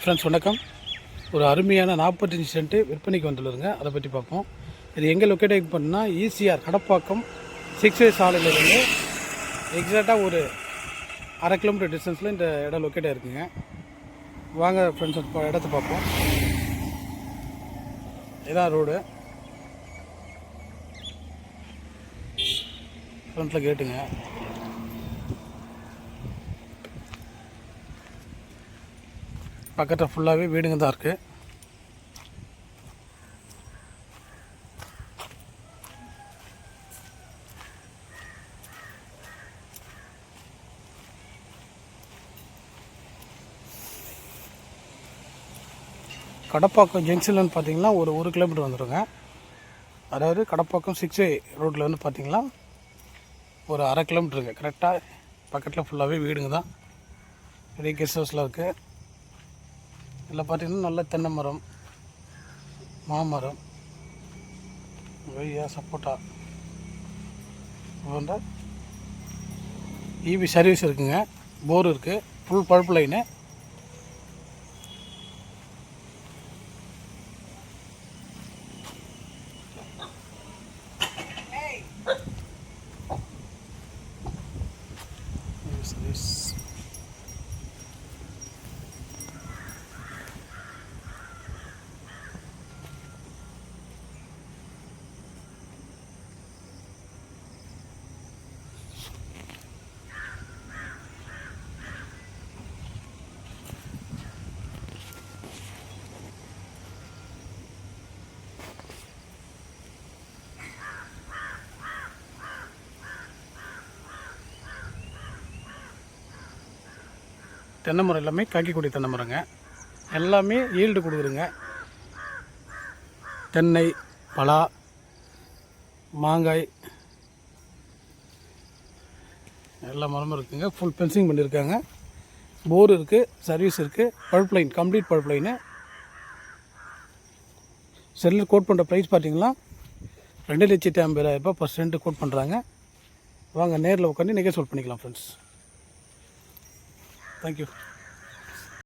Friends வணக்கம். ஒரு அருமையான 45 சென்ட் விற்பனைக்கு வந்துள்ளதுங்க. அதை பற்றி பார்ப்போம். இது எங்கே லொக்கேட் ஆகி பண்ணால் ஈசிஆர் கடப்பாக்கம் 6 சாலையிலேருந்து எக்ஸாக்டாக ஒரு 1/2 கிலோமீட்டர் டிஸ்டன்ஸில் இந்த இடம் லொக்கேட் ஆகிருக்குங்க. வாங்க ஃப்ரெண்ட்ஸ் இடத்த பார்ப்போம். இதான் ரோடு, ஃப்ரண்ட்டில் கேட்டுங்க. பக்கத்தில் ஃபுல்லாகவே வீடுங்க தான் இருக்குது. கடப்பாக்கம் ஜங்ஷன்லன்னு பார்த்தீங்கன்னா ஒரு 1 கிலோமீட்டர் வந்துடுங்க. அதாவது கடப்பாக்கம் 6A ரோட்டில் வந்து பார்த்தீங்கன்னா ஒரு 1/2 கிலோமீட்டருங்க. கரெக்டாக பக்கத்தில் ஃபுல்லாகவே வீடுங்க தான். பெரிய கெஸ்ட் ஹவுஸ்லாம் இருக்குது. இதில் பார்த்திங்கன்னா நல்ல தென்னை மரம், மாமரம், கொய்யா, சப்போட்டா போன்ற ஈபி சர்வீஸ் இருக்குங்க. போர் இருக்குது. ஃபுல் பழுப்பு லைனு. சர்வீஸ் தென்னை மரம் எல்லாமே காக்கிக்குடி தென்னை மரங்க. எல்லாமே ஈல்டு கொடுக்குறங்க. தென்னை, பலா, மாங்காய் எல்லா மரமும் இருக்குங்க. ஃபுல் ஃபென்சிங் பண்ணியிருக்காங்க. போர் இருக்குது, சர்வீஸ் இருக்குது. பழுப்பு லைன், கம்ப்ளீட் பழுப்பு லைனு. செல்லில் கோட் பண்ணுற ப்ரைஸ் பார்த்தீங்கன்னா 2,50,000 பர் சென்ட் கோட் பண்ணுறாங்க. வாங்க நேரில் உட்காந்து நெகோசியேட் பண்ணிக்கலாம் ஃப்ரெண்ட்ஸ். Thank you.